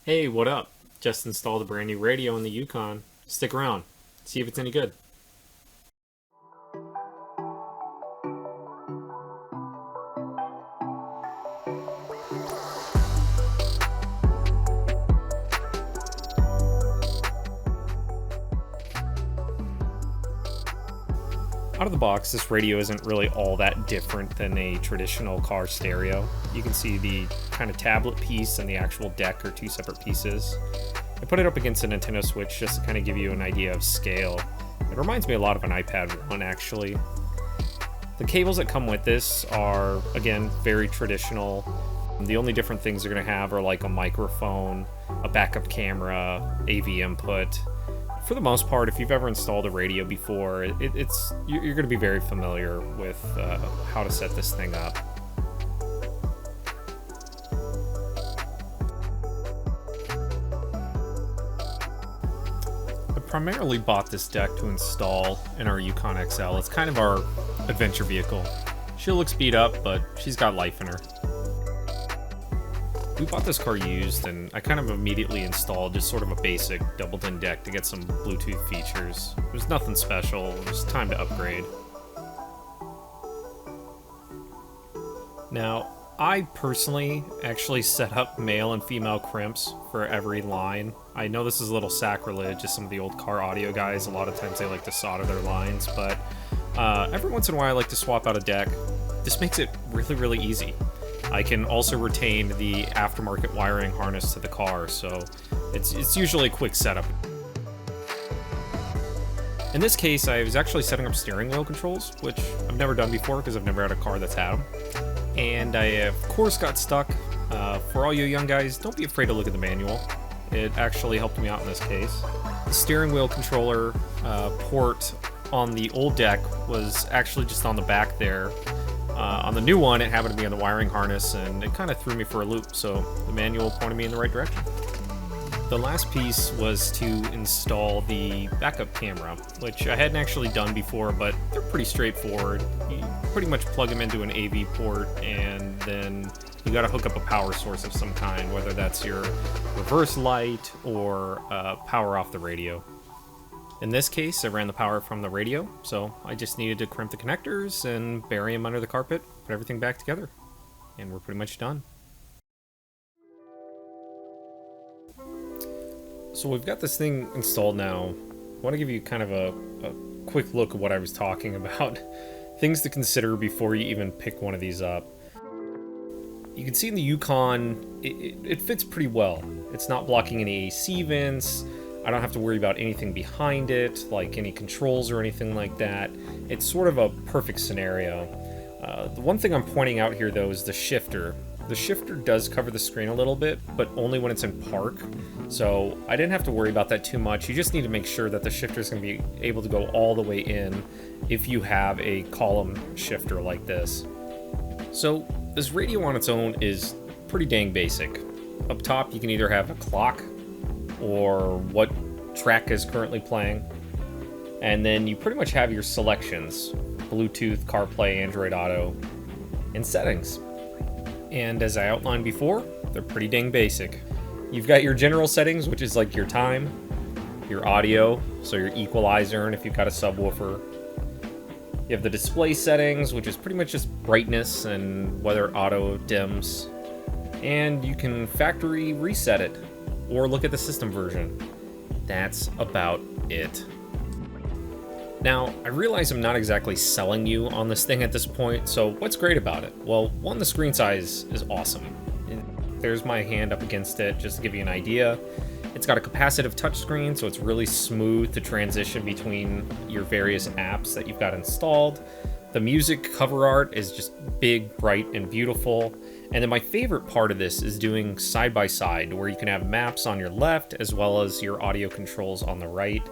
Hey, what up? Just installed a brand new radio in the Yukon. Stick around, see if it's any good. Out of the box, this radio isn't really all that different than a traditional car stereo. You can see the kind of tablet piece and the actual deck are two separate pieces. I put it up against a Nintendo Switch just to kind of give you an idea of scale. It reminds me a lot of an iPad 1 actually. The cables that come with this are, again, very traditional. The only different things you're going to have are like a microphone, a backup camera, AV input. For the most part, if you've ever installed a radio before, you're going to be very familiar with how to set this thing up. I primarily bought this deck to install in our Yukon XL. It's kind of our adventure vehicle. She looks beat up, but she's got life in her. We bought this car used, and I kind of immediately installed just sort of a basic double-din deck to get some Bluetooth features. It was nothing special, it was time to upgrade. Now, I personally actually set up male and female crimps for every line. I know this is a little sacrilege, as some of the old car audio guys, a lot of times they like to solder their lines, but every once in a while I like to swap out a deck. This makes it really, really easy. I can also retain the aftermarket wiring harness to the car, so it's usually a quick setup. In this case, I was actually setting up steering wheel controls, which I've never done before because I've never had a car that's had them. And I, of course, got stuck. For all you young guys, don't be afraid to look at the manual. It actually helped me out in this case. The steering wheel controller port on the old deck was actually just on the back there. On the new one, it happened to be on the wiring harness, and it kind of threw me for a loop, so the manual pointed me in the right direction. The last piece was to install the backup camera, which I hadn't actually done before, but they're pretty straightforward. You pretty much plug them into an AV port, and then you gotta hook up a power source of some kind, whether that's your reverse light or power off the radio. In this case, I ran the power from the radio, so I just needed to crimp the connectors and bury them under the carpet, put everything back together, and we're pretty much done. So we've got this thing installed now. I want to give you kind of a quick look at what I was talking about. Things to consider before you even pick one of these up. You can see in the Yukon, it fits pretty well. It's not blocking any AC vents. I don't have to worry about anything behind it, like any controls or anything like that. It's sort of a perfect scenario. The one thing I'm pointing out here, though, is the shifter. The shifter does cover the screen a little bit, but only when it's in park. So I didn't have to worry about that too much. You just need to make sure that the shifter is going to be able to go all the way in if you have a column shifter like this. So this radio on its own is pretty dang basic. Up top, you can either have a clock or what track is currently playing, and then you pretty much have your selections: Bluetooth, CarPlay, Android Auto, and settings. And as I outlined before, they're pretty dang basic. You've got your general settings, which is like your time, your audio, so your equalizer, and if you've got a subwoofer. You have the display settings, which is pretty much just brightness and whether auto dims, and you can factory reset it or look at the system version. That's about it. Now, I realize I'm not exactly selling you on this thing at this point, so what's great about it? Well, one, the screen size is awesome. There's my hand up against it, just to give you an idea. It's got a capacitive touchscreen, so it's really smooth to transition between your various apps that you've got installed. The music cover art is just big, bright, and beautiful. And then my favorite part of this is doing side-by-side, where you can have maps on your left as well as your audio controls on the right.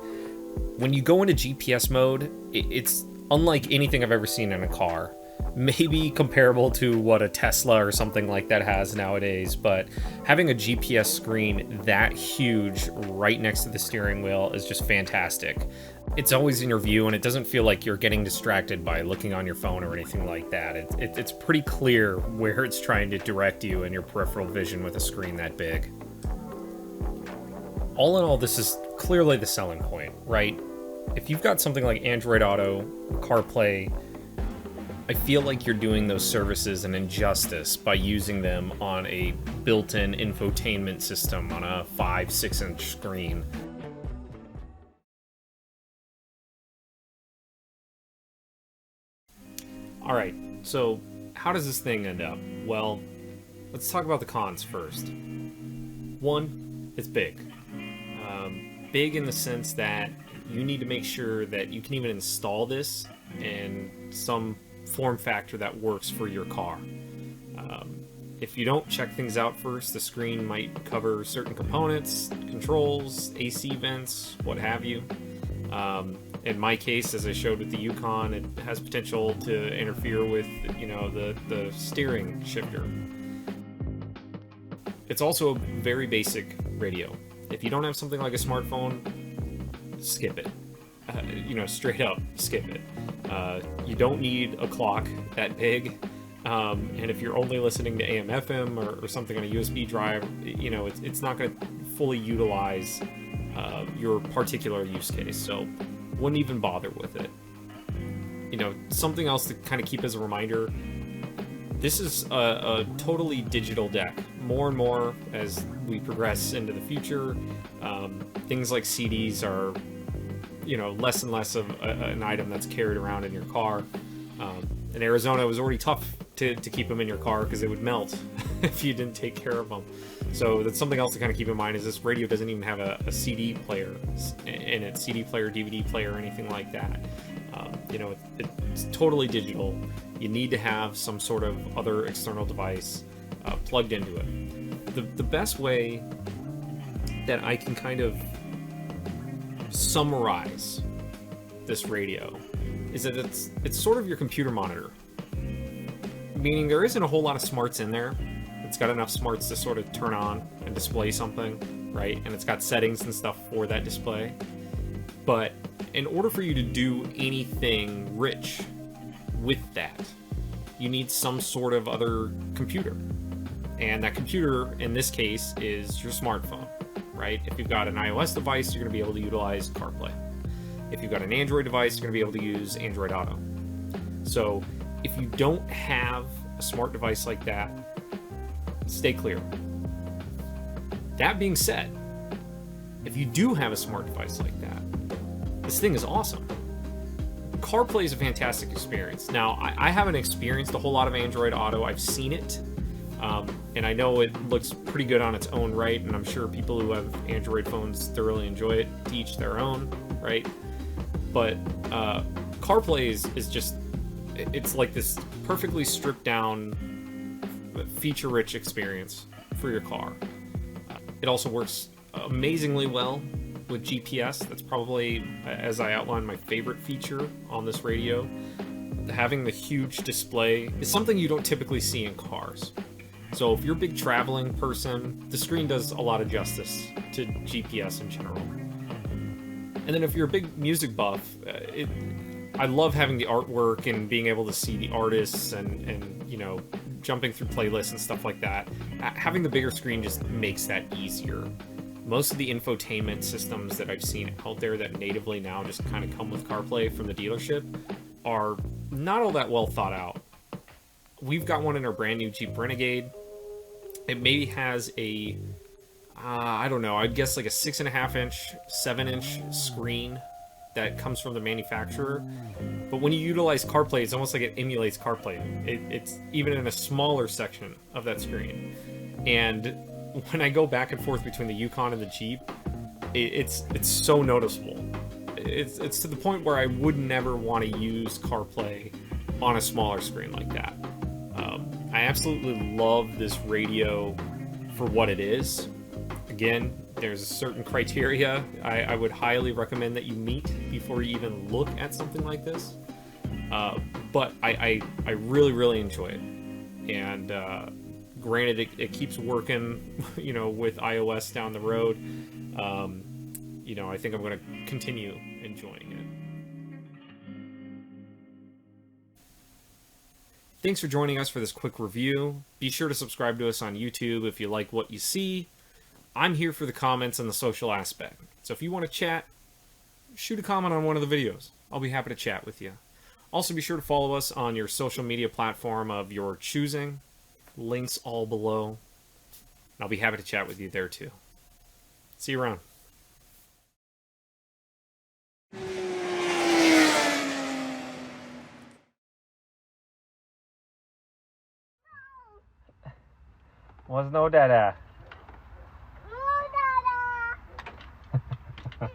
When you go into GPS mode, it's unlike anything I've ever seen in a car. Maybe comparable to what a Tesla or something like that has nowadays, but having a GPS screen that huge right next to the steering wheel is just fantastic. It's always in your view, and it doesn't feel like you're getting distracted by looking on your phone or anything like that. It's pretty clear where it's trying to direct you in your peripheral vision with a screen that big. All in all, this is clearly the selling point, right? If you've got something like Android Auto, CarPlay, I feel like you're doing those services an injustice by using them on a built-in infotainment system on a 5-6 inch screen. Alright, so how does this thing end up? Well, let's talk about the cons first. One, it's big. Big in the sense that you need to make sure that you can even install this in some form factor that works for your car. If you don't check things out first, the screen might cover certain components, controls, AC vents, what have you. In my case, as I showed with the Yukon, it has potential to interfere with, the steering shifter. It's also a very basic radio. If you don't have something like a smartphone, skip it. Straight up, skip it. You don't need a clock that big. And if you're only listening to AM, FM, or something on a USB drive, it's not going to fully utilize your particular use case. So wouldn't even bother with it. Something else to kind of keep as a reminder, this is a totally digital deck. More and more as we progress into the future, things like CDs are, less and less of an item that's carried around in your car. In Arizona, it was already tough to keep them in your car because they would melt if you didn't take care of them. So that's something else to kind of keep in mind, is this radio doesn't even have a CD player in it, CD player, DVD player, or anything like that. It's totally digital. You need to have some sort of other external device plugged into it. The best way that I can kind of summarize this radio is that it's sort of your computer monitor. Meaning there isn't a whole lot of smarts in there. It's got enough smarts to sort of turn on and display something, right? And it's got settings and stuff for that display. But in order for you to do anything rich with that, you need some sort of other computer. And that computer, in this case, is your smartphone, right? If you've got an iOS device, you're going to be able to utilize CarPlay. If you've got an Android device, you're going to be able to use Android Auto. So if you don't have a smart device like that, stay clear. That being said, if you do have a smart device like that, this thing is awesome. CarPlay is a fantastic experience. Now, I haven't experienced a whole lot of Android Auto. I've seen it, and I know it looks pretty good on its own right, and I'm sure people who have Android phones thoroughly enjoy it, to each their own, right? But CarPlay is just, it's like this perfectly stripped down, feature-rich experience for your car. It also works amazingly well with GPS. That's probably, as I outlined, my favorite feature on this radio. Having the huge display is something you don't typically see in cars. So if you're a big traveling person, the screen does a lot of justice to GPS in general. And then if you're a big music buff, I love having the artwork and being able to see the artists and jumping through playlists and stuff like that. Having the bigger screen just makes that easier. Most of the infotainment systems that I've seen out there that natively now just kind of come with CarPlay from the dealership are not all that well thought out. We've got one in our brand new Jeep Renegade. It maybe has a, I don't know, I'd guess like a 6.5 inch, 7 inch screen that comes from the manufacturer. But when you utilize CarPlay, it's almost like it emulates CarPlay. It's even in a smaller section of that screen. And when I go back and forth between the Yukon and the Jeep, it's so noticeable. It's to the point where I would never want to use CarPlay on a smaller screen like that. I absolutely love this radio for what it is. Again, there's a certain criteria I would highly recommend that you meet before you even look at something like this. But I really, really enjoy it. And granted, it keeps working, with iOS down the road. I think I'm going to continue enjoying it. Thanks for joining us for this quick review. Be sure to subscribe to us on YouTube if you like what you see. I'm here for the comments and the social aspect. So if you want to chat, shoot a comment on one of the videos. I'll be happy to chat with you. Also, be sure to follow us on your social media platform of your choosing. Links all below. I'll be happy to chat with you there too. See you around. What's no dada? No, Dada.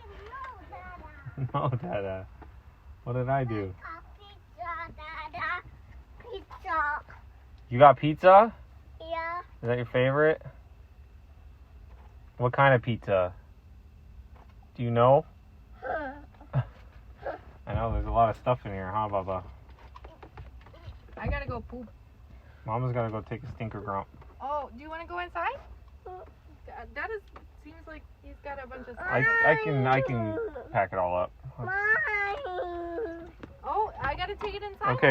No dada. What did I do? Pizza, Dada. Pizza. You got pizza? Yeah. Is that your favorite? What kind of pizza? Do you know? I know there's a lot of stuff in here, huh, Bubba? I gotta go poop. Mama's gotta go take a stinker grump. Oh, do you want to go inside? That seems like he's got a bunch of stuff. I can pack it all up. Mine. Oh, I gotta take it inside. Okay.